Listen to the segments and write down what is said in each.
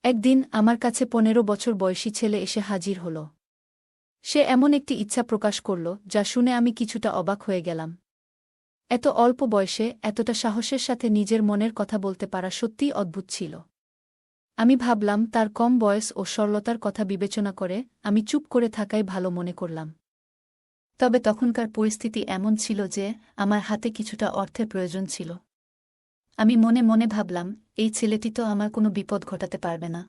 একদিন আমার কাছে ১৫ বছর বয়সী ছেলে এসে হাজির হল। সে এমন একটি ইচ্ছা প্রকাশ করল যা শুনে আমি কিছুটা অবাক হয়ে গেলাম। এত অল্প বয়সে এতটা সাহসের সাথে নিজের মনের কথা বলতে পারা সত্যিই অদ্ভুত ছিল। আমি ভাবলাম তার কম বয়স ও সরলতার কথা বিবেচনা করে আমি চুপ করে থাকাই ভালো মনে করলাম। তবে তখনকার পরিস্থিতি এমন ছিল যে আমার হাতে কিছুটা অর্থের প্রয়োজন ছিল। আমি মনে মনে ভাবলাম, এই ছেলেটি তো আমার কোনো বিপদ ঘটাতে পারবে না।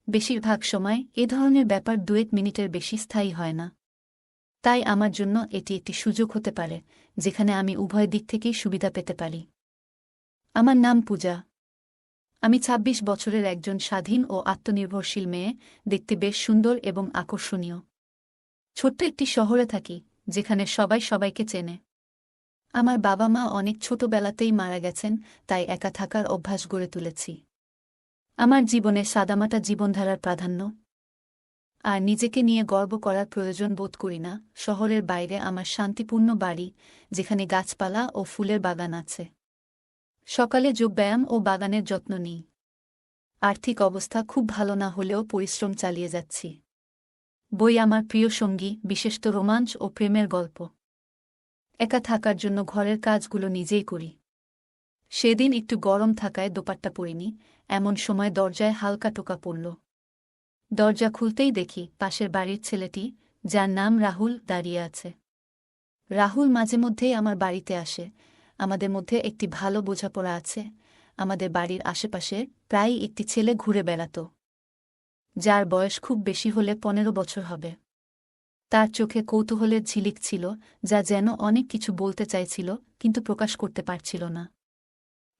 বেশিরভাগ সময় এ ধরনের ব্যাপার ২-১ মিনিটের বেশি স্থায়ী হয় না। তাই আমার জন্য এটি একটি সুযোগ হতে পারে যেখানে আমি উভয় দিক থেকেই সুবিধা পেতে পারি। আমার নাম পূজা। আমি ২৬ বছরের একজন স্বাধীন ও আত্মনির্ভরশীল মেয়ে, দেখতে বেশ সুন্দর এবং আকর্ষণীয়। ছোট্ট একটি শহরে থাকি, যেখানে সবাই সবাইকে চেনে। আমার বাবা মা অনেক ছোটবেলাতেই মারা গেছেন, তাই একা থাকার অভ্যাস গড়ে তুলেছি। আমার জীবনে সাদামাটা জীবনধারার প্রাধান্য, আর নিজেকে নিয়ে গর্ব করার প্রয়োজন বোধ করি না। শহরের বাইরে আমার শান্তিপূর্ণ বাড়ি, যেখানে গাছপালা ও ফুলের বাগান আছে। সকালে যোগব্যায়াম ও বাগানের যত্ন নিই। আর্থিক অবস্থা খুব ভালো না হলেও পরিশ্রম চালিয়ে যাচ্ছি। বই আমার প্রিয় সঙ্গী, বিশেষত রোমাঞ্চ ও প্রেমের গল্প। একা থাকার জন্য ঘরের কাজগুলো নিজেই করি। সেদিন একটু গরম থাকায় দোপাট্টা পরিনি, এমন সময় দরজায় হালকা টোকা পড়ল। দরজা খুলতেই দেখি পাশের বাড়ির ছেলেটি, যার নাম রাহুল, দাঁড়িয়ে আছে। রাহুল মাঝে মধ্যেই আমার বাড়িতে আসে। আমাদের মধ্যে একটি ভালো বোঝাপড়া আছে। আমাদের বাড়ির আশেপাশে প্রায়ই একটি ছেলে ঘুরে বেড়াত, যার বয়স খুব বেশি হলে ১৫ বছর হবে। তার চোখে কৌতূহলের ঝিলিক ছিল, যা যেন অনেক কিছু বলতে চাইছিল কিন্তু প্রকাশ করতে পারছিল না।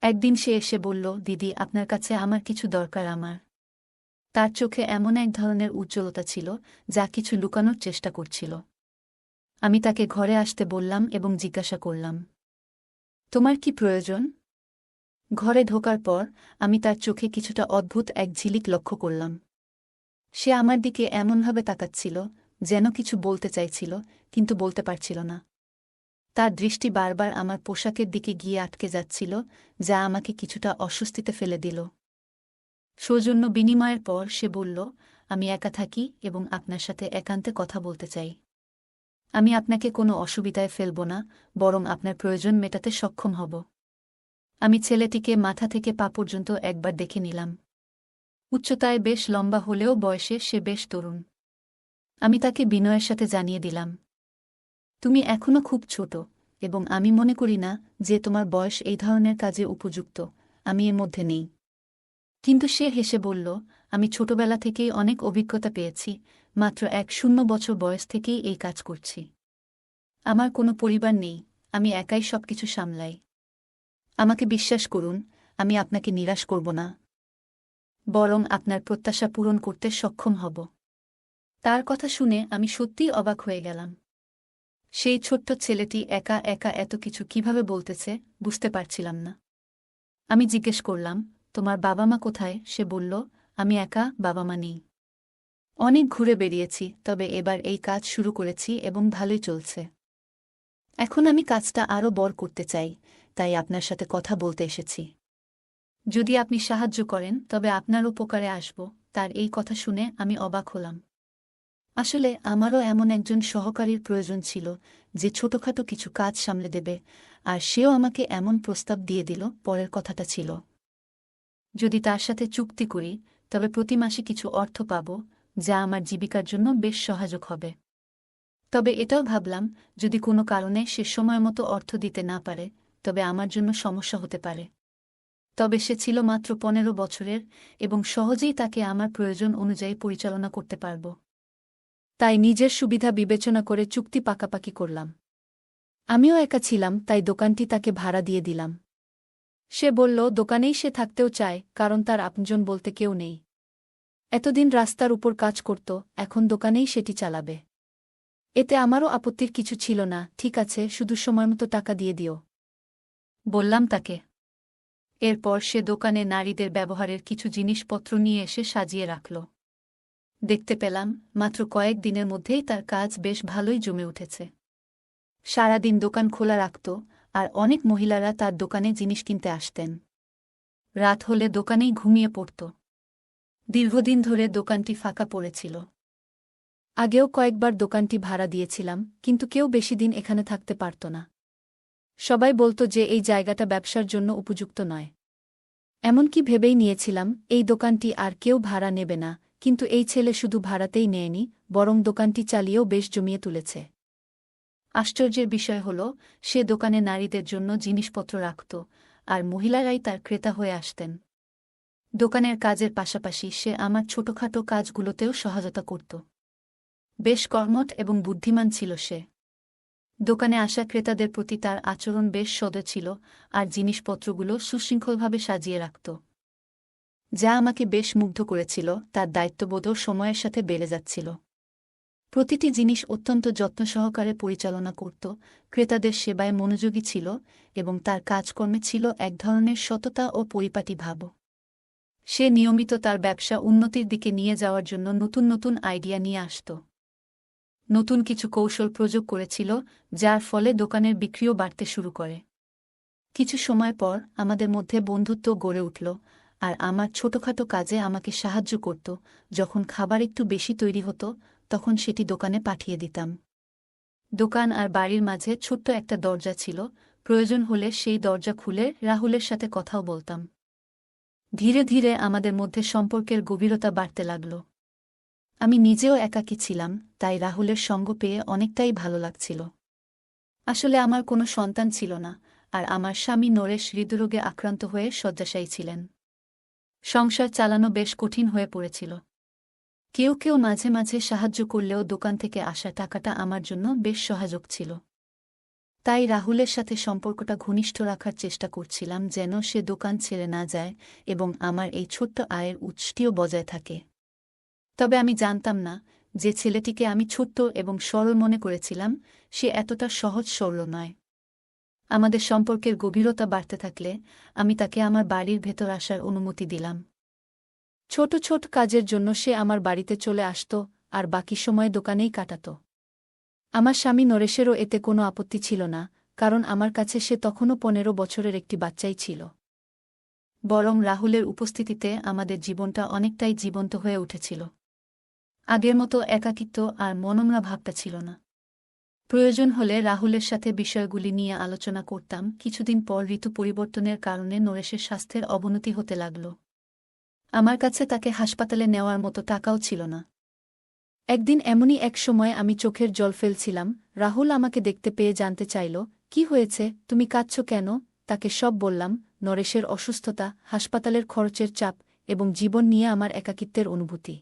একদিন সে এসে বলল, দিদি, আপনার কাছে আমার কিছু দরকার। তার চোখে এমন এক ধরনের উজ্জ্বলতা ছিল যা কিছু লুকানোর চেষ্টা করছিল। আমি তাকে ঘরে আসতে বললাম এবং জিজ্ঞাসা করলাম, তোমার কি প্রয়োজন? ঘরে ঢোকার পর আমি তার চোখে কিছুটা অদ্ভুত এক ঝিলিক লক্ষ্য করলাম। সে আমার দিকে এমনভাবে তাকাচ্ছিল যেন কিছু বলতে চাইছিল কিন্তু বলতে পারছিল না। তার দৃষ্টি বারবার আমার পোশাকের দিকে গিয়ে আটকে যাচ্ছিল, যা আমাকে কিছুটা অস্বস্তিতে ফেলে দিল। সৌজন্য বিনিময়ের পর সে বলল, আমি একা থাকি এবং আপনার সাথে একান্তে কথা বলতে চাই। আমি আপনাকে কোনো অসুবিধায় ফেলব না, বরং আপনার প্রয়োজন মেটাতে সক্ষম হব। আমি ছেলেটিকে মাথা থেকে পা পর্যন্ত একবার দেখে নিলাম। উচ্চতায় বেশ লম্বা হলেও বয়সে সে বেশ তরুণ। আমি তাকে বিনয়ের সাথে জানিয়ে দিলাম, তুমি এখনো খুব ছোট এবং আমি মনে করি না যে তোমার বয়স এই ধরনের কাজে উপযুক্ত। আমি এর মধ্যে নেই। কিন্তু সে হেসে বলল, আমি ছোটবেলা থেকেই অনেক অভিজ্ঞতা পেয়েছি, মাত্র ১-০ বছর বয়স থেকেই এই কাজ করছি। আমার কোনো পরিবার নেই, আমি একাই সবকিছু সামলাই। আমাকে বিশ্বাস করুন, আমি আপনাকে নিরাশ করব না, বরং আপনার প্রত্যাশা পূরণ করতে সক্ষম হব। তার কথা শুনে আমি সত্যিই অবাক হয়ে গেলাম। সেই ছোট্ট ছেলেটি একা একা এত কিছু কিভাবে বলতেছে বুঝতে পারছিলাম না। আমি জিজ্ঞেস করলাম, তোমার বাবা মা কোথায়? সে বলল, আমি একা, বাবা মা নেই। অনেক ঘুরে বেরিয়েছি, তবে এবার এই কাজ শুরু করেছি এবং ভালোই চলছে। এখন আমি কাজটা আরও বড় করতে চাই, তাই আপনার সাথে কথা বলতে এসেছি। যদি আপনি সাহায্য করেন তবে আপনার উপকারে আসব। তার এই কথা শুনে আমি অবাক হলাম। আসলে আমারও এমন একজন সহকারীর প্রয়োজন ছিল যে ছোটখাটো কিছু কাজ সামলে দেবে, আর সেও আমাকে এমন প্রস্তাব দিয়ে দিল। পরের কথাটা ছিল, যদি তার সাথে চুক্তি করি তবে প্রতি মাসে কিছু অর্থ পাব, যা আমার জীবিকার জন্য বেশ সহায়ক হবে। তবে এটাও ভাবলাম, যদি কোনো কারণে সে সময়মতো অর্থ দিতে না পারে তবে আমার জন্য সমস্যা হতে পারে। তবে সে ছিল মাত্র ১৫ বছরের এবং সহজেই তাকে আমার প্রয়োজন অনুযায়ী পরিচালনা করতে পারব। তাই নিজের সুবিধা বিবেচনা করে চুক্তি পাকাপাকি করলাম। আমিও একা ছিলাম, তাই দোকানটি তাকে ভাড়া দিয়ে দিলাম। সে বলল, দোকানেই সে থাকতেও চায়, কারণ তার আপনজন বলতে কেউ নেই। এতদিন রাস্তার উপর কাজ করত, এখন দোকানেই সেটি চালাবে। এতে আমারও আপত্তির কিছু ছিল না। ঠিক আছে, শুধু সময়মতো টাকা দিয়ে দিও, বললাম তাকে। এরপর সে দোকানে নারীদের ব্যবহারের কিছু জিনিসপত্র নিয়ে এসে সাজিয়ে রাখল। দেখতে পেলাম মাত্র কয়েক দিনের মধ্যেই তার কাজ বেশ ভালোই জমে উঠেছে। সারাদিন দোকান খোলা রাখত, আর অনেক মহিলারা তার দোকানে জিনিস কিনতে আসতেন। রাত হলে দোকানেই ঘুমিয়ে পড়ত। দীর্ঘদিন ধরে দোকানটি ফাঁকা পড়েছিল। আগেও কয়েকবার দোকানটি ভাড়া দিয়েছিলাম, কিন্তু কেউ বেশি দিন এখানে থাকতে পারত না। সবাই বলত যে এই জায়গাটা ব্যবসার জন্য উপযুক্ত নয়। এমনকি ভেবেই নিয়েছিলাম এই দোকানটি আর কেউ ভাড়া নেবে না, কিন্তু এই ছেলে শুধু ভাড়াতেই নেয়নি, বরং দোকানটি চালিয়েও বেশ জমিয়ে তুলেছে। আশ্চর্যের বিষয় হল, সে দোকানে নারীদের জন্য জিনিসপত্র রাখত, আর মহিলারাই তার ক্রেতা হয়ে আসতেন। দোকানের কাজের পাশাপাশি সে আমার ছোটখাটো কাজগুলোতেও সহায়তা করত। বেশ কর্মঠ এবং বুদ্ধিমান ছিল সে। দোকানে আসা ক্রেতাদের প্রতি তার আচরণ বেশ সদয় ছিল, আর জিনিসপত্রগুলো সুশৃঙ্খলভাবে সাজিয়ে রাখত, যা আমাকে বেশ মুগ্ধ করেছিল। তার দায়িত্ববোধও সময়ের সাথে বেড়ে যাচ্ছিল। প্রতিটি জিনিস অত্যন্ত যত্ন সহকারে পরিচালনা করত, ক্রেতাদের সেবায় মনোযোগী ছিল, এবং তার কাজকর্মে ছিল এক ধরনের সততা ও পরিপাটি ভাব। সে নিয়মিত তার ব্যবসা উন্নতির দিকে নিয়ে যাওয়ার জন্য নতুন নতুন আইডিয়া নিয়ে আসত। নতুন কিছু কৌশল প্রয়োগ করেছিল, যার ফলে দোকানের বিক্রিও বাড়তে শুরু করে। কিছু সময় পর আমাদের মধ্যে বন্ধুত্ব গড়ে উঠল, আর আমার ছোটখাটো কাজে আমাকে সাহায্য করত। যখন খাবার একটু বেশি তৈরি হতো, তখন সেটি দোকানে পাঠিয়ে দিতাম। দোকান আর বাড়ির মাঝে ছোট্ট একটা দরজা ছিল, প্রয়োজন হলে সেই দরজা খুলে রাহুলের সাথে কথাও বলতাম। ধীরে ধীরে আমাদের মধ্যে সম্পর্কের গভীরতা বাড়তে লাগল। আমি নিজেও একাকী ছিলাম, তাই রাহুলের সঙ্গ পেয়ে অনেকটাই ভালো লাগছিল। আসলে আমার কোনো সন্তান ছিল না, আর আমার স্বামী নরেশ হৃদরোগে আক্রান্ত হয়ে শয্যাশায়ী ছিলেন। সংসার চালানো বেশ কঠিন হয়ে পড়েছিল। কেউ কেউ মাঝে মাঝে সাহায্য করলেও দোকান থেকে আসা টাকাটা আমার জন্য বেশ সহায়ক ছিল। তাই রাহুলের সাথে সম্পর্কটা ঘনিষ্ঠ রাখার চেষ্টা করছিলাম, যেন সে দোকান ছেড়ে না যায় এবং আমার এই ছোট্ট আয়ের উৎসটিও বজায় থাকে। তবে আমি জানতাম না, যে ছেলেটিকে আমি ছোট্ট এবং সরল মনে করেছিলাম, সে এতটা সহজ সরল নয়। আমাদের সম্পর্কের গভীরতা বাড়তে থাকলে আমি তাকে আমার বাড়ির ভেতর আসার অনুমতি দিলাম। ছোট ছোট কাজের জন্য সে আমার বাড়িতে চলে আসত, আর বাকি সময় দোকানেই কাটাত। আমার স্বামী নরেশেরও এতে কোনো আপত্তি ছিল না, কারণ আমার কাছে সে তখনও 15 বছরের একটি বাচ্চাই ছিল। বরং রাহুলের উপস্থিতিতে আমাদের জীবনটা অনেকটাই জীবন্ত হয়ে উঠেছিল। আগের মতো একাকিত্ব আর মনমরা ভাবটা ছিল না। প্রয়োজন হলে রাহুলের সাথে বিষয়গুলি নিয়ে আলোচনা করতাম। কিছুদিন পর ঋতু পরিবর্তনের কারণে নরেশের স্বাস্থ্যের অবনতি হতে লাগল। আমার কাছে তাকে হাসপাতালে নেওয়ার মতো টাকাও ছিল না। একদিন এমনই এক সময় আমি চোখের জল ফেলছিলাম। রাহুল আমাকে দেখতে পেয়ে জানতে চাইল, কি হয়েছে, তুমি কাঁদছ কেন? তাকে সব বললাম, নরেশের অসুস্থতা, হাসপাতালের খরচের চাপ এবং জীবন নিয়ে আমার একাকিত্বের অনুভূতি।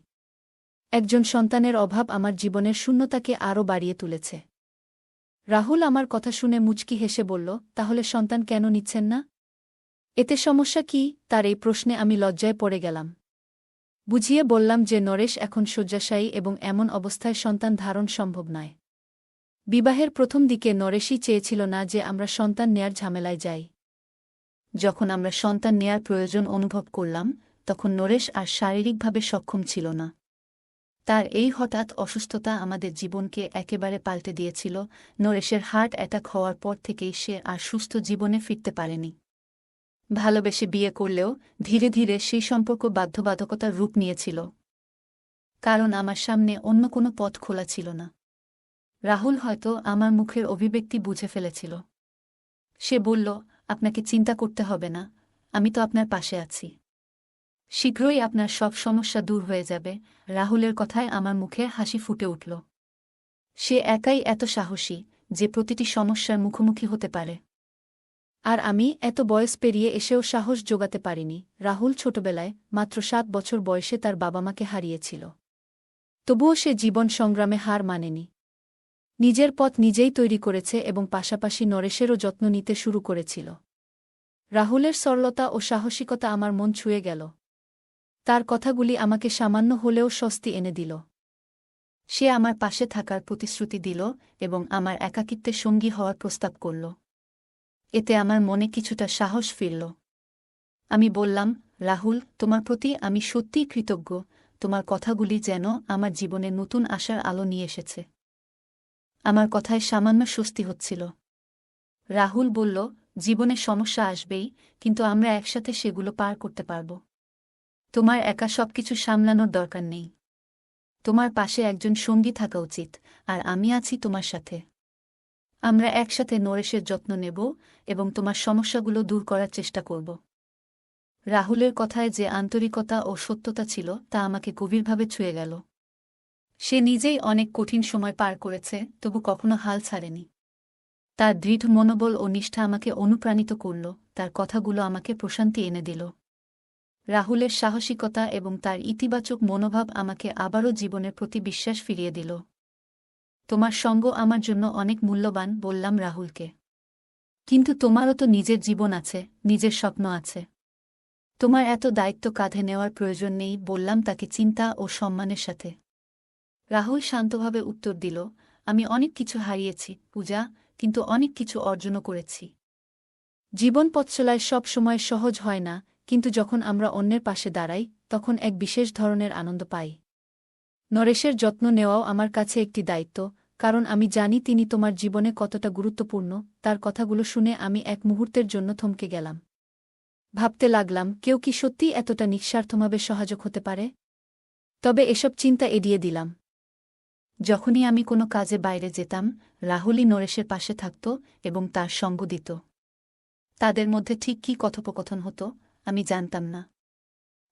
একজন সন্তানের অভাব আমার জীবনের শূন্যতাকে আরও বাড়িয়ে তুলেছে। রাহুল আমার কথা শুনে মুচকি হেসে বলল, তাহলে সন্তান কেন নিচ্ছেন না? এতে সমস্যা কি? তার এই প্রশ্নে আমি লজ্জায় পড়ে গেলাম। বুঝিয়ে বললাম যে নরেশ এখন শয্যাশায়ী এবং এমন অবস্থায় সন্তান ধারণ সম্ভব নয়। বিবাহের প্রথম দিকে নরেশই চেয়েছিল না যে আমরা সন্তান নেয়ার ঝামেলায় যাই। যখন আমরা সন্তান নেয়ার প্রয়োজন অনুভব করলাম, তখন নরেশ আর শারীরিকভাবে সক্ষম ছিল না। তার এই হঠাৎ অসুস্থতা আমাদের জীবনকে একেবারে পাল্টে দিয়েছিল। নরেশের হার্ট অ্যাটাক হওয়ার পর থেকেই সে আর সুস্থ জীবনে ফিরতে পারেনি। ভালোবেসে বিয়ে করলেও ধীরে ধীরে সেই সম্পর্ক বাধ্যবাধকতার রূপ নিয়েছিল, কারণ আমার সামনে অন্য কোনো পথ খোলা ছিল না। রাহুল হয়তো আমার মুখের অভিব্যক্তি বুঝে ফেলেছিল। সে বলল, আপনাকে চিন্তা করতে হবে না, আমি তো আপনার পাশে আছি। শীঘ্রই আপনার সব সমস্যা দূর হয়ে যাবে। রাহুলের কথায় আমার মুখে হাসি ফুটে উঠল। সে একাই এত সাহসী যে প্রতিটি সমস্যার মুখোমুখি হতে পারে। আর আমি এত বয়স পেরিয়ে এসেও সাহস জোগাতে পারিনি। রাহুল ছোটবেলায় মাত্র 7 বছর বয়সে তার বাবা মাকে হারিয়েছিল। তবুও সে জীবন সংগ্রামে হার মানেনি। নিজের পথ নিজেই তৈরি করেছে এবং পাশাপাশি নরেশেরও যত্ন নিতে শুরু করেছিল। রাহুলের সরলতা ও সাহসিকতা আমার মন ছুঁয়ে গেল। তার কথাগুলি আমাকে সামান্য হলেও স্বস্তি এনে দিল। সে আমার পাশে থাকার প্রতিশ্রুতি দিল এবং আমার একাকিত্বে সঙ্গী হওয়ার প্রস্তাব করল। এতে আমার মনে কিছুটা সাহস ফিরল। আমি বললাম, রাহুল, তোমার প্রতি আমি সত্যিই কৃতজ্ঞ। তোমার কথাগুলি যেন আমার জীবনে নতুন আশার আলো নিয়ে এসেছে। আমার কথায় সামান্য স্বস্তি হচ্ছিল। রাহুল বলল, জীবনে সমস্যা আসবেই, কিন্তু আমরা একসাথে সেগুলো পার করতে পারব। তোমার একা সবকিছু সামলানোর দরকার নেই। তোমার পাশে একজন সঙ্গী থাকা উচিত, আর আমি আছি তোমার সাথে। আমরা একসাথে নরেশের যত্ন নেব এবং তোমার সমস্যাগুলো দূর করার চেষ্টা করব। রাহুলের কথায় যে আন্তরিকতা ও সত্যতা ছিল তা আমাকে গভীরভাবে ছুঁয়ে গেল। সে নিজেই অনেক কঠিন সময় পার করেছে, তবু কখনো হাল ছাড়েনি। তার দৃঢ় মনোবল ও নিষ্ঠা আমাকে অনুপ্রাণিত করল, তার কথাগুলো আমাকে প্রশান্তি এনে দিল। রাহুলের সাহসিকতা এবং তার ইতিবাচক মনোভাব আমাকে আবারও জীবনের প্রতি বিশ্বাস ফিরিয়ে দিল। তোমার সঙ্গ আমার জন্য অনেক মূল্যবান, বললাম রাহুলকে। কিন্তু তোমারও তো নিজের জীবন আছে, নিজের স্বপ্ন আছে। তোমার এত দায়িত্ব কাঁধে নেওয়ার প্রয়োজন নেই, বললাম তাকে চিন্তা ও সম্মানের সাথে। রাহুল শান্তভাবে উত্তর দিল, আমি অনেক কিছু হারিয়েছি পূজা, কিন্তু অনেক কিছু অর্জনও করেছি। জীবন পথচলায় সব সময় সহজ হয় না, কিন্তু যখন আমরা অন্যের পাশে দাঁড়াই তখন এক বিশেষ ধরনের আনন্দ পাই। নরেশের যত্ন নেওয়াও আমার কাছে একটি দায়িত্ব, কারণ আমি জানি তিনি তোমার জীবনে কতটা গুরুত্বপূর্ণ। তার কথাগুলো শুনে আমি এক মুহূর্তের জন্য থমকে গেলাম। ভাবতে লাগলাম, কেউ কি সত্যিই এতটা নিঃস্বার্থভাবে সহায়ক হতে পারে? তবে এসব চিন্তা এড়িয়ে দিলাম। যখনই আমি কোনো কাজে বাইরে যেতাম, রাহুলই নরেশের পাশে থাকত এবং তার সঙ্গ দিত। তাদের মধ্যে ঠিক কী কথোপকথন হতো আমি জানতাম না।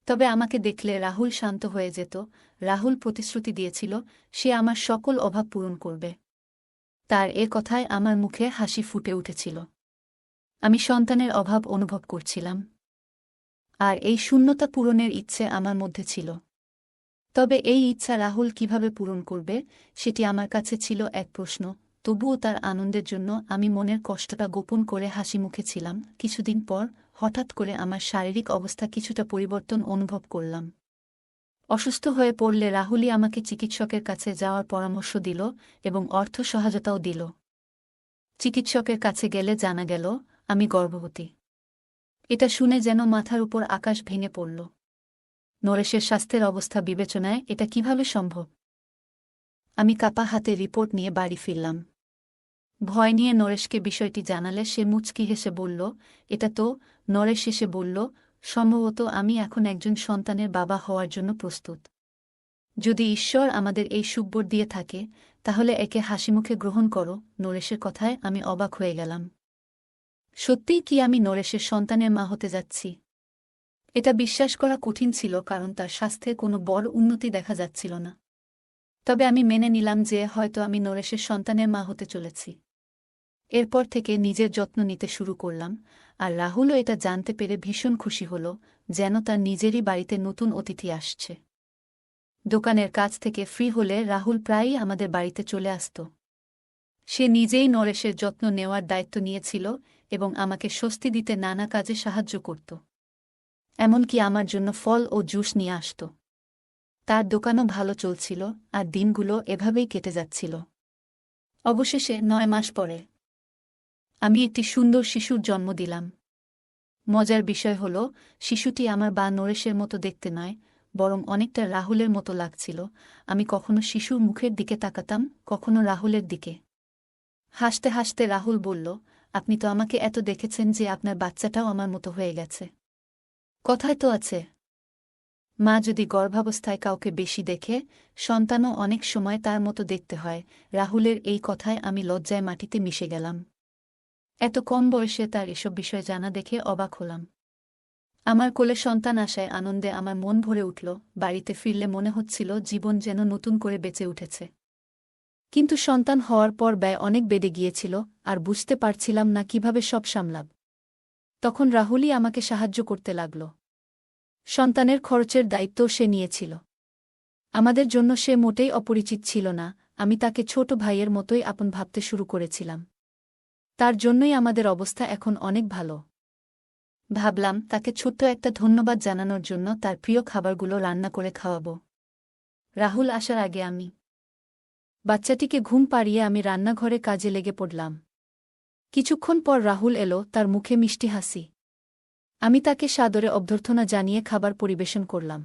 তবে আমাকে দেখলে রাহুল শান্ত হয়ে যেত। রাহুল প্রতিশ্রুতি দিয়েছিল সে আমার সকল অভাব পূরণ করবে। তার এ কথায় আমার মুখে হাসি ফুটে উঠেছিল। আমি সন্তানের অভাব অনুভব করছিলাম, আর এই শূন্যতা পূরণের ইচ্ছে আমার মধ্যে ছিল। তবে এই ইচ্ছা রাহুল কিভাবে পূরণ করবে সেটি আমার কাছে ছিল এক প্রশ্ন। তবুও তার আনন্দের জন্য আমি মনের কষ্টটা গোপন করে হাসি মুখে ছিলাম। কিছুদিন পর হঠাৎ করে আমার শারীরিক অবস্থা কিছুটা পরিবর্তন অনুভব করলাম। অসুস্থ হয়ে পড়লে রাহুলই আমাকে চিকিৎসকের কাছে যাওয়ার পরামর্শ দিল এবং অর্থ সহায়তাও দিল। চিকিৎসকের কাছে গেলে জানা গেল আমি গর্ভবতী। এটা শুনে যেন মাথার উপর আকাশ ভেঙে পড়ল। নরেশের স্বাস্থ্যের অবস্থা বিবেচনায় এটা কিভাবে সম্ভব? আমি কাপা হাতে রিপোর্ট নিয়ে বাড়ি ফিরলাম। ভয় নিয়ে নরেশকে বিষয়টি জানালে সে মুচকি হেসে বলল, এটা তো। নরেশ এসে বলল, সম্ভবত আমি এখন একজন সন্তানের বাবা হওয়ার জন্য প্রস্তুত। যদি ঈশ্বর আমাদের এই সুখবর দিয়ে থাকে তাহলে একে হাসিমুখে গ্রহণ করো। নরেশের কথায় আমি অবাক হয়ে গেলাম। সত্যিই কি আমি নরেশের সন্তানের মা হতে যাচ্ছি? এটা বিশ্বাস করা কঠিন ছিল, কারণ তার স্বাস্থ্যে কোনো বড় উন্নতি দেখা যাচ্ছিল না। তবে আমি মেনে নিলাম যে হয়তো আমি নরেশের সন্তানের মা হতে চলেছি। এরপর থেকে নিজের যত্ন নিতে শুরু করলাম, আর রাহুলও এটা জানতে পেরে ভীষণ খুশি হল, যেন তার নিজেরই বাড়িতে নতুন অতিথি আসছে। দোকানের কাজ থেকে ফ্রি হলে রাহুল প্রায়ই আমাদের বাড়িতে চলে আসত। সে নিজেই নরেশের যত্ন নেওয়ার দায়িত্ব নিয়েছিল এবং আমাকে স্বস্তি দিতে নানা কাজে সাহায্য করত। এমনকি আমার জন্য ফল ও জুস নিয়ে আসত। তার দোকানও ভালো চলছিল, আর দিনগুলো এভাবেই কেটে যাচ্ছিল। অবশেষে ৯ মাস পরে আমি একটি সুন্দর শিশুর জন্ম দিলাম। মজার বিষয় হল, শিশুটি আমার বা নরেশের মতো দেখতে নয়, বরং অনেকটা রাহুলের মতো লাগছিল। আমি কখনো শিশুর মুখের দিকে তাকাতাম, কখনো রাহুলের দিকে। হাসতে হাসতে রাহুল বলল, আপনি তো আমাকে এত দেখেছেন যে আপনার বাচ্চাটাও আমার মতো হয়ে গেছে। কথায় তো আছে, মা যদি গর্ভাবস্থায় কাউকে বেশি দেখে, সন্তানও অনেক সময় তার মতো দেখতে হয়। রাহুলের এই কথায় আমি লজ্জায় মাটিতে মিশে গেলাম। এত কম বয়সে তার এসব বিষয় জানা দেখে অবাক হলাম। আমার কোলে সন্তান আসায় আনন্দে আমার মন ভরে উঠল। বাড়িতে ফিরলে মনে হচ্ছিল জীবন যেন নতুন করে বেঁচে উঠেছে। কিন্তু সন্তান হওয়ার পর ব্যয় অনেক বেড়ে গিয়েছিল, আর বুঝতে পারছিলাম না কিভাবে সব সামলাব। তখন রাহুলই আমাকে সাহায্য করতে লাগল। সন্তানের খরচের দায়িত্বও সে নিয়েছিল। আমাদের জন্য সে মোটেই অপরিচিত ছিল না, আমি তাকে ছোট ভাইয়ের মতোই আপন ভাবতে শুরু করেছিলাম। তার জন্যই আমাদের অবস্থা এখন অনেক ভালো। ভাবলাম তাকে ছোট্ট একটা ধন্যবাদ জানানোর জন্য তার প্রিয় খাবারগুলো রান্না করে খাওয়াব। রাহুল আসার আগে বাচ্চাটিকে ঘুম পাড়িয়ে আমি রান্নাঘরে কাজে লেগে পড়লাম। কিছুক্ষণ পর রাহুল এলো, তার মুখে মিষ্টি হাসি। আমি তাকে সাদরে অভ্যর্থনা জানিয়ে খাবার পরিবেশন করলাম।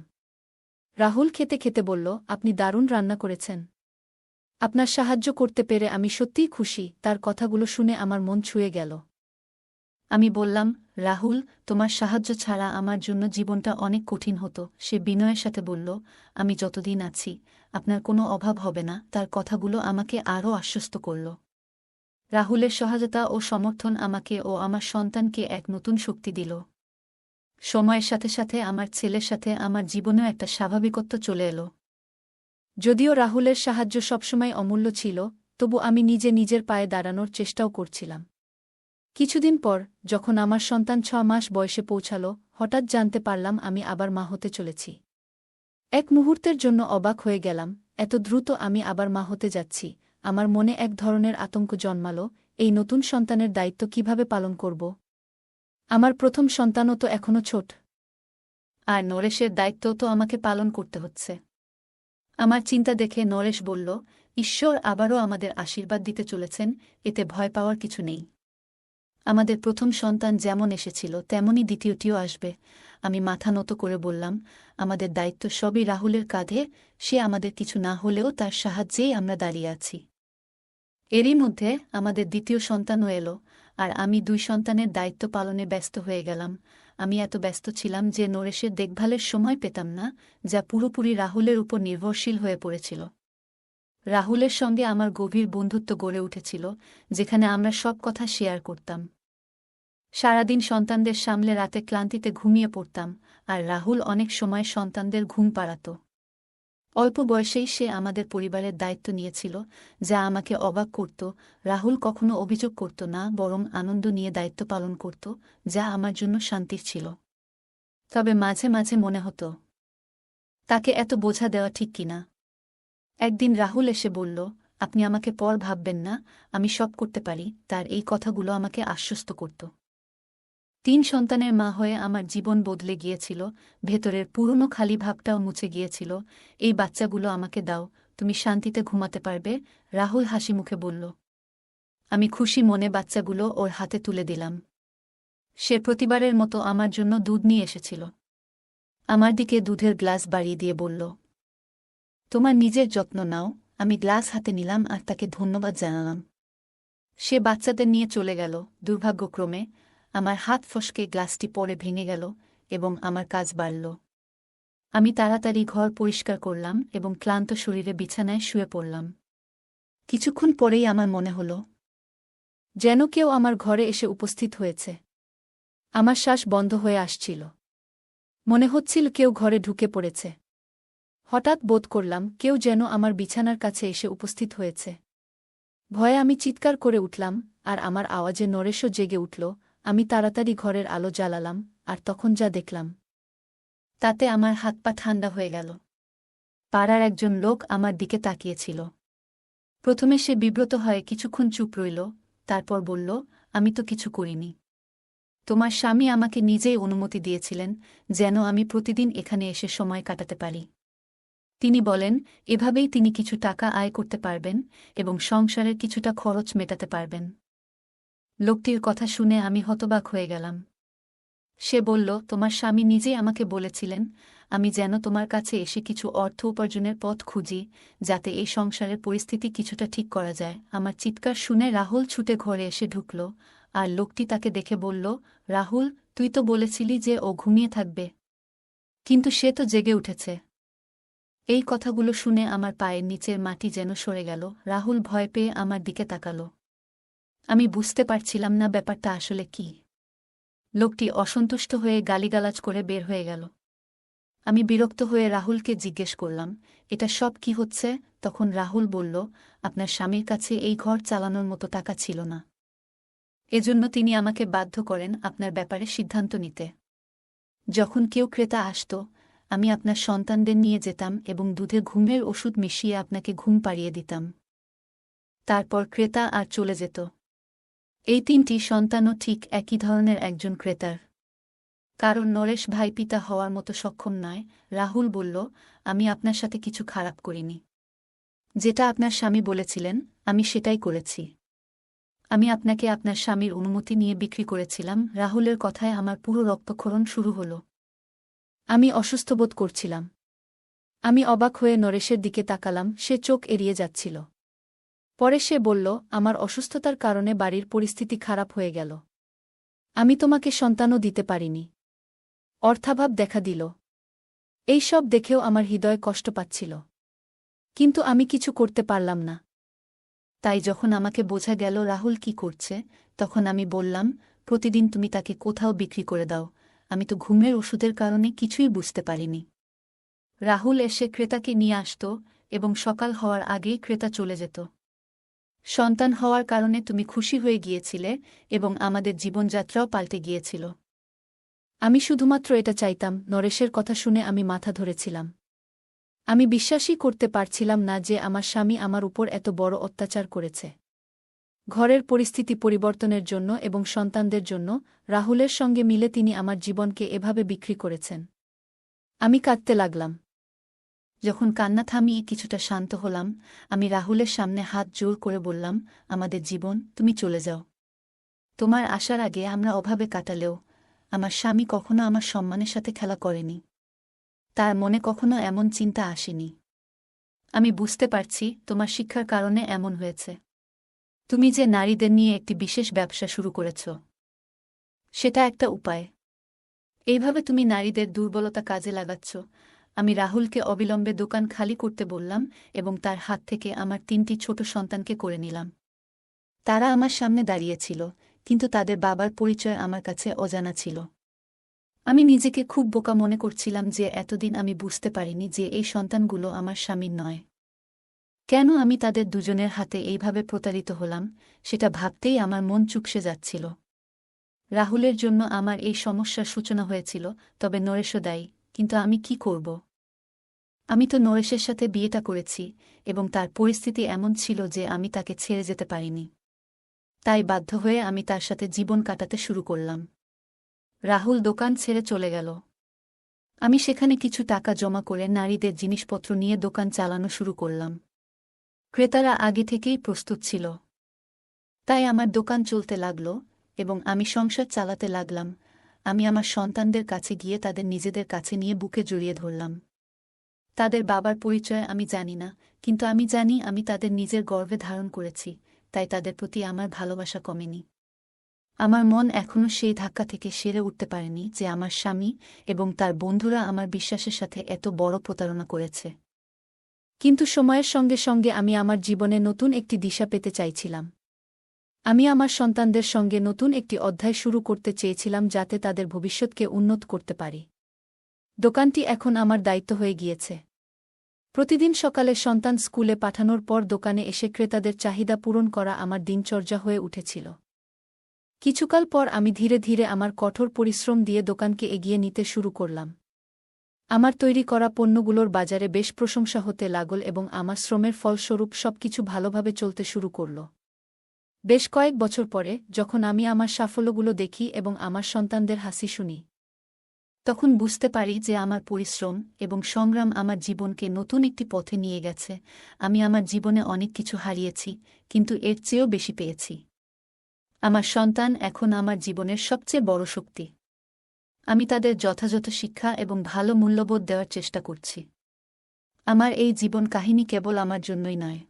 রাহুল খেতে খেতে বলল, আপনি দারুণ রান্না করেছেন। আপনার সাহায্য করতে পেরে আমি সত্যিই খুশি। তার কথাগুলো শুনে আমার মন ছুঁয়ে গেল। আমি বললাম, রাহুল, তোমার সাহায্য ছাড়া আমার জন্য জীবনটা অনেক কঠিন হতো। সে বিনয়ের সাথে বলল, আমি যতদিন আছি আপনার কোনো অভাব হবে না। তার কথাগুলো আমাকে আরও আশ্বস্ত করল। রাহুলের সহায়তা ও সমর্থন আমাকে ও আমার সন্তানকে এক নতুন শক্তি দিল। সময়ের সাথে সাথে আমার ছেলের সাথে আমার জীবনেও একটা স্বাভাবিকত্ব চলে এলো। যদিও রাহুলের সাহায্য সবসময় অমূল্য ছিল, তবু আমি নিজে নিজের পায়ে দাঁড়ানোর চেষ্টাও করছিলাম। কিছুদিন পর, যখন আমার সন্তান 6 মাস বয়সে পৌঁছাল, হঠাৎ জানতে পারলাম আমি আবার মা হতে চলেছি। এক মুহূর্তের জন্য অবাক হয়ে গেলাম, এত দ্রুত আমি আবার মা হতে যাচ্ছি। আমার মনে এক ধরনের আতঙ্ক জন্মাল, এই নতুন সন্তানের দায়িত্ব কিভাবে পালন করব। আমার প্রথম সন্তানও তো এখনও ছোট, আর নরেশের দায়িত্বও তো আমাকে পালন করতে হচ্ছে। আমার চিন্তা দেখে নরেশ বলল, ঈশ্বর আবারও আমাদের আশীর্বাদ দিতে চলেছেন, এতে ভয় পাওয়ার কিছু নেই। আমাদের প্রথম সন্তান যেমন এসেছিল তেমনই দ্বিতীয়টিও আসবে। আমি মাথা নত করে বললাম, আমাদের দায়িত্ব সবই রাহুলের কাঁধে, সে আমাদের কিছু না হলেও তার সাহায্যেই আমরা দাঁড়িয়ে আছি। এরই মধ্যে আমাদের দ্বিতীয় সন্তানও এলো, আর আমি 2 সন্তানের দায়িত্ব পালনে ব্যস্ত হয়ে গেলাম। আমি এত ব্যস্ত ছিলাম যে নরেশের দেখভালের সময় পেতাম না, যা পুরোপুরি রাহুলের উপর নির্ভরশীল হয়ে পড়েছিল। রাহুলের সঙ্গে আমার গভীর বন্ধুত্ব গড়ে উঠেছিল, যেখানে আমরা সব কথা শেয়ার করতাম। সারাদিন সন্তানদের সামলে রাতে ক্লান্তিতে ঘুমিয়ে পড়তাম, আর রাহুল অনেক সময় সন্তানদের ঘুম পাড়াত। অল্প বয়সেই সে আমাদের পরিবারের দায়িত্ব নিয়েছিল, যা আমাকে অবাক করত। রাহুল কখনো অভিযোগ করত না, বরং আনন্দ নিয়ে দায়িত্ব পালন করত, যা আমার জন্য শান্তির ছিল। তবে মাঝে মাঝে মনে হতো, তাকে এত বোঝা দেওয়া ঠিক কিনা। একদিন রাহুল এসে বলল, আপনি আমাকে পর ভাববেন না, আমি সব করতে পারি। তার এই কথাগুলো আমাকে আশ্বস্ত করত। 3 সন্তানের মা হয়ে আমার জীবন বদলে গিয়েছিল, ভেতরের পুরনো খালি ভাবটাও মুছে গিয়েছিল। এই বাচ্চাগুলো আমাকে দাও, তুমি শান্তিতে ঘুমাতে পারবে, রাহুল হাসি মুখে বলল। আমি খুশি মনে বাচ্চাগুলো ওর হাতে তুলে দিলাম। সে প্রতিবারের মতো আমার জন্য দুধ নিয়ে এসেছিল। আমার দিকে দুধের গ্লাস বাড়িয়ে দিয়ে বলল, তোমার নিজের যত্ন নাও। আমি গ্লাস হাতে নিলাম আর তাকে ধন্যবাদ জানালাম। সে বাচ্চাদের নিয়ে চলে গেল। দুর্ভাগ্যক্রমে আমার হাত ফসকে গ্লাসটি পড়ে ভেঙে গেল এবং আমার কাজ বাড়ল। আমি তাড়াতাড়ি ঘর পরিষ্কার করলাম এবং ক্লান্ত শরীরে বিছানায় শুয়ে পড়লাম। কিছুক্ষণ পরেই আমার মনে হল, যেন কেউ আমার ঘরে এসে উপস্থিত হয়েছে। আমার শ্বাস বন্ধ হয়ে আসছিল। মনে হচ্ছিল কেউ ঘরে ঢুকে পড়েছে। হঠাৎ বোধ করলাম কেউ যেন আমার বিছানার কাছে এসে উপস্থিত হয়েছে। ভয়ে আমি চিৎকার করে উঠলাম, আর আমার আওয়াজে নরেশও জেগে উঠল। আমি তাড়াতাড়ি ঘরের আলো জ্বালালাম, আর তখন যা দেখলাম, তাতে আমার হাত পা ঠান্ডা হয়ে গেল। পাড়ার একজন লোক আমার দিকে তাকিয়েছিল। প্রথমে সে বিব্রত হয়ে কিছুক্ষণ চুপ রইল, তারপর বলল, আমি তো কিছু করিনি। তোমার স্বামী আমাকে নিজেই অনুমতি দিয়েছিলেন, যেন আমি প্রতিদিন এখানে এসে সময় কাটাতে পারি। তিনি বলেন, এভাবেই তিনি কিছু টাকা আয় করতে পারবেন এবং সংসারের কিছুটা খরচ মেটাতে পারবেন। লোকটির কথা শুনে আমি হতবাক হয়ে গেলাম। সে বলল, তোমার স্বামী নিজেই আমাকে বলেছিলেন আমি যেন তোমার কাছে এসে কিছু অর্থ উপার্জনের পথ খুঁজি, যাতে এই সংসারের পরিস্থিতি কিছুটা ঠিক করা যায়। আমার চিৎকার শুনে রাহুল ছুটে ঘরে এসে ঢুকল, আর লোকটি তাকে দেখে বলল, রাহুল, তুই তো বলেছিলি যে ও ঘুমিয়ে থাকবে, কিন্তু সে তো জেগে উঠেছে। এই কথাগুলো শুনে আমার পায়ের নিচের মাটি যেন সরে গেল। রাহুল ভয় পেয়ে আমার দিকে তাকাল। আমি বুঝতে পারছিলাম না ব্যাপারটা আসলে কি। লোকটি অসন্তুষ্ট হয়ে গালিগালাজ করে বের হয়ে গেল। আমি বিরক্ত হয়ে রাহুলকে জিজ্ঞেস করলাম, এটা সব কি হচ্ছে? তখন রাহুল বলল, আপনার স্বামীর কাছে এই ঘর চালানোর মতো টাকা ছিল না। এজন্য তিনি আমাকে বাধ্য করেন আপনার ব্যাপারে সিদ্ধান্ত নিতে। যখন কেউ ক্রেতা আসত, আমি আপনার সন্তানদের নিয়ে যেতাম এবং দুধে ঘুমের ওষুধ মিশিয়ে আপনাকে ঘুম পাড়িয়ে দিতাম। তারপর ক্রেতা আর চলে যেত। এই 3টি সন্তানও ঠিক একই ধরনের একজন ক্রেতার। কারণ নরেশ ভাই পিতা হওয়ার মতো সক্ষম নয়। রাহুল বলল, আমি আপনার সাথে কিছু খারাপ করিনি। যেটা আপনার স্বামী বলেছিলেন, আমি সেটাই করেছি। আমি আপনাকে আপনার স্বামীর অনুমতি নিয়ে বিক্রি করেছিলাম। রাহুলের কথায় আমার পুরো রক্তক্ষরণ শুরু হল। আমি অসুস্থ বোধ করছিলাম। আমি অবাক হয়ে নরেশের দিকে তাকালাম, সে চোখ এড়িয়ে যাচ্ছিল। পরে সে বলল, আমার অসুস্থতার কারণে বাড়ির পরিস্থিতি খারাপ হয়ে গেল। আমি তোমাকে সন্তানও দিতে পারিনি। অর্থাভাব দেখা দিল। এই সব দেখেও আমার হৃদয় কষ্ট পাচ্ছিল। কিন্তু আমি কিছু করতে পারলাম না। তাই যখন আমাকে বোঝা গেল রাহুল কি করছে, তখন আমি বললাম, প্রতিদিন তুমি তাকে কোথাও বিক্রি করে দাও। আমি তো ঘুমের ওষুধের কারণে কিছুই বুঝতে পারিনি। রাহুল এসে ক্রেতাকে নিয়ে আসত এবং সকাল হওয়ার আগেই ক্রেতা চলে যেত। সন্তান হওয়ার কারণে তুমি খুশি হয়ে গিয়েছিলে এবং আমাদের জীবনযাত্রাও পাল্টে গিয়েছিল। আমি শুধুমাত্র এটা চাইতাম। নরেশের কথা শুনে আমি মাথা ধরেছিলাম। আমি বিশ্বাসই করতে পারছিলাম না যে আমার স্বামী আমার উপর এত বড় অত্যাচার করেছে। ঘরের পরিস্থিতি পরিবর্তনের জন্য এবং সন্তানদের জন্য রাহুলের সঙ্গে মিলে তিনি আমার জীবনকে এভাবে বিক্রি করেছেন। আমি কাঁদতে লাগলাম। যখন কান্না থামিয়ে কিছুটা শান্ত হলাম, আমি রাহুলের সামনে হাত জোর করে বললাম, আমাদের জীবন, তুমি চলে যাও। তোমার আসার আগে আমরা অভাবে কাটালেও আমার স্বামী কখনো আমার সম্মানের সাথে খেলা করেনি। তার মনে কখনো এমন চিন্তা আসেনি। আমি বুঝতে পারছি তোমার শিক্ষার কারণে এমন হয়েছে। তুমি যে নারীদের নিয়ে একটি বিশেষ ব্যবসা শুরু করেছ, সেটা একটা উপায়। এইভাবে তুমি নারীদের দুর্বলতা কাজে লাগাচ্ছ। আমি রাহুলকে অবিলম্বে দোকান খালি করতে বললাম এবং তার হাত থেকে আমার 3টি ছোট সন্তানকে করে নিলাম। তারা আমার সামনে দাঁড়িয়েছিল, কিন্তু তাদের বাবার পরিচয় আমার কাছে অজানা ছিল। আমি নিজেকে খুব বোকা মনে করছিলাম যে এতদিন আমি বুঝতে পারিনি যে এই সন্তানগুলো আমার স্বামীর নয়। কেন আমি তাদের দুজনের হাতে এইভাবে প্রতারিত হলাম, সেটা ভাবতেই আমার মন চুপসে যাচ্ছিল। রাহুলের জন্য আমার এই সমস্যার সূচনা হয়েছিল, তবে নরেশও দায়ী। কিন্তু আমি কি করব? আমি তো নরেশের সাথে বিয়েটা করেছি এবং তার পরিস্থিতি এমন ছিল যে আমি তাকে ছেড়ে যেতে পারিনি। তাই বাধ্য হয়ে আমি তার সাথে জীবন কাটাতে শুরু করলাম। রাহুল দোকান ছেড়ে চলে গেল। আমি সেখানে কিছু টাকা জমা করে নারীদের জিনিসপত্র নিয়ে দোকান চালানো শুরু করলাম। ক্রেতারা আগে থেকেই প্রস্তুত ছিল। তাই আমার দোকান চলতে লাগল এবং আমি সংসার চালাতে লাগলাম। আমি আমার সন্তানদের কাছে গিয়ে তাদের নিজেদের কাছে নিয়ে বুকে জড়িয়ে ধরলাম। তাদের বাবার পরিচয় আমি জানি না, কিন্তু আমি জানি আমি তাদের নিজের গর্ভে ধারণ করেছি, তাই তাদের প্রতি আমার ভালোবাসা কমেনি। আমার মন এখনও সেই ধাক্কা থেকে সেরে উঠতে পারেনি যে আমার স্বামী এবং তার বন্ধুরা আমার বিশ্বাসের সাথে এত বড় প্রতারণা করেছে। কিন্তু সময়ের সঙ্গে সঙ্গে আমি আমার জীবনে নতুন একটি দিশা পেতে চাইছিলাম। আমি আমার সন্তানদের সঙ্গে নতুন একটি অধ্যায় শুরু করতে চেয়েছিলাম যাতে তাদের ভবিষ্যৎকে উন্নত করতে পারি। দোকানটি এখন আমার দায়িত্ব হয়ে গিয়েছে। প্রতিদিন সকালে সন্তান স্কুলে পাঠানোর পর দোকানে এসে ক্রেতাদের চাহিদা পূরণ করা আমার দিনচর্যা হয়ে উঠেছিল। কিছুকাল পর আমি ধীরে ধীরে আমার কঠোর পরিশ্রম দিয়ে দোকানকে এগিয়ে নিতে শুরু করলাম। আমার তৈরি করা পণ্যগুলোর বাজারে বেশ প্রশংসা হতে লাগল এবং আমার শ্রমের ফলস্বরূপ সবকিছু ভালোভাবে চলতে শুরু করল। বেশ কয়েক বছর পরে, যখন আমি আমার সাফল্যগুলো দেখি এবং আমার সন্তানদের হাসি শুনি, তখন বুঝতে পারি যে আমার পরিশ্রম এবং সংগ্রাম আমার জীবনকে নতুন একটি পথে নিয়ে গেছে। আমি আমার জীবনে অনেক কিছু হারিয়েছি, কিন্তু এর চেয়েও বেশি পেয়েছি। আমার সন্তান এখন আমার জীবনের সবচেয়ে বড় শক্তি। আমি তাদের যথাযথ শিক্ষা এবং ভালো মূল্যবোধ দেওয়ার চেষ্টা করছি। আমার এই জীবন কাহিনী কেবল আমার জন্যই নয়,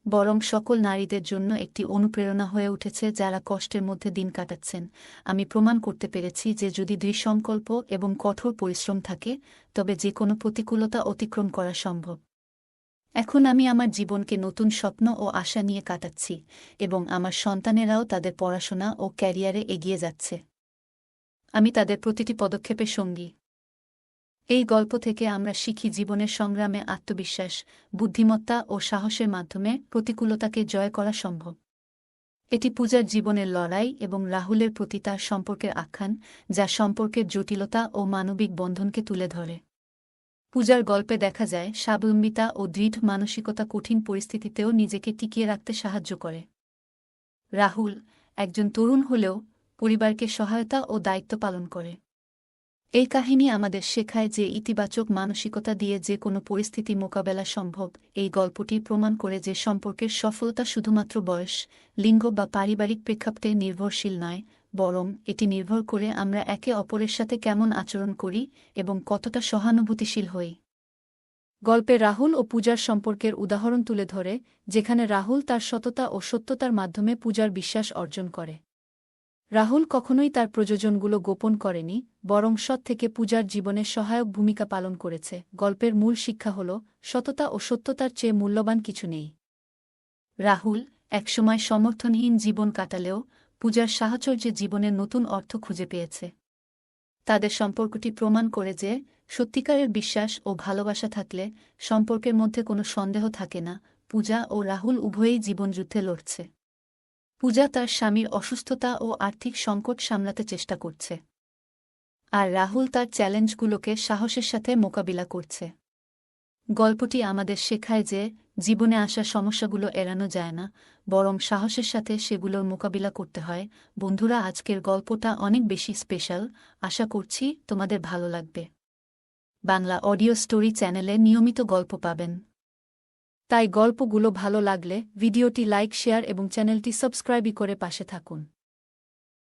বরং সকল নারীদের জন্য একটি অনুপ্রেরণা হয়ে উঠেছে যারা কষ্টের মধ্যে দিন কাটাচ্ছেন। আমি প্রমাণ করতে পেরেছি যে যদি দৃঢ়সংকল্প এবং কঠোর পরিশ্রম থাকে, তবে যে কোনো প্রতিকূলতা অতিক্রম করা সম্ভব। এখন আমি আমার জীবনকে নতুন স্বপ্ন ও আশা নিয়ে কাটাচ্ছি এবং আমার সন্তানেরাও তাদের পড়াশোনা ও ক্যারিয়ারে এগিয়ে যাচ্ছে। আমি তাদের প্রতিটি পদক্ষেপের সঙ্গী। এই গল্প থেকে আমরা শিখি জীবনের সংগ্রামে আত্মবিশ্বাস, বুদ্ধিমত্তা ও সাহসের মাধ্যমে প্রতিকূলতাকে জয় করা সম্ভব। এটি পূজার জীবনের লড়াই এবং রাহুলের প্রতি তার সম্পর্কের আখ্যান, যা সম্পর্কের জটিলতা ও মানবিক বন্ধনকে তুলে ধরে। পূজার গল্পে দেখা যায় স্বাবলম্বিতা ও দৃঢ় মানসিকতা কঠিন পরিস্থিতিতেও নিজেকে টিকিয়ে রাখতে সাহায্য করে। রাহুল, একজন তরুণ হলেও, পরিবারকে সহায়তা ও দায়িত্ব পালন করে। এই কাহিনী আমাদের শেখায় যে ইতিবাচক মানসিকতা দিয়ে যে কোনো পরিস্থিতি মোকাবেলা সম্ভব। এই গল্পটি প্রমাণ করে যে সম্পর্কের সফলতা শুধুমাত্র বয়স, লিঙ্গ বা পারিবারিক প্রেক্ষাপটে নির্ভরশীল নয়, বরং এটি নির্ভর করে আমরা একে অপরের সাথে কেমন আচরণ করি এবং কতটা সহানুভূতিশীল হই। গল্পে রাহুল ও পূজার সম্পর্কের উদাহরণ তুলে ধরে, যেখানে রাহুল তার সততা ও সত্যতার মাধ্যমে পূজার বিশ্বাস অর্জন করে। রাহুল কখনোই তার প্রযোজনগুলো গোপন করেনি, বরং সৎ থেকে পূজার জীবনের সহায়ক ভূমিকা পালন করেছে। গল্পের মূল শিক্ষা হল, সততা ও সত্যতার চেয়ে মূল্যবান কিছু নেই। রাহুল একসময় সমর্থনহীন জীবন কাটালেও পূজার সাহচর্যে জীবনের নতুন অর্থ খুঁজে পেয়েছে। তাদের সম্পর্কটি প্রমাণ করে যে, সত্যিকারের বিশ্বাস ও ভালোবাসা থাকলে সম্পর্কের মধ্যে কোনো সন্দেহ থাকে না। পূজা ও রাহুল উভয়েই জীবনযুদ্ধে লড়ছে। পূজা তার স্বামীর অসুস্থতা ও আর্থিক সংকট সামলাতে চেষ্টা করছে, আর রাহুল তার চ্যালেঞ্জগুলোকে সাহসের সাথে মোকাবিলা করছে। গল্পটি আমাদের শেখায় যে, জীবনে আসা সমস্যাগুলো এড়ানো যায় না, বরং সাহসের সাথে সেগুলোর মোকাবিলা করতে হয়। বন্ধুরা, আজকের গল্পটা অনেক বেশি স্পেশাল। আশা করছি তোমাদের ভালো লাগবে। বাংলা অডিও স্টোরি চ্যানেলে নিয়মিত গল্প পাবেন, তাই গল্পগুলো ভালো লাগলে ভিডিওটি লাইক, শেয়ার এবং চ্যানেলটি সাবস্ক্রাইব করে পাশে থাকুন।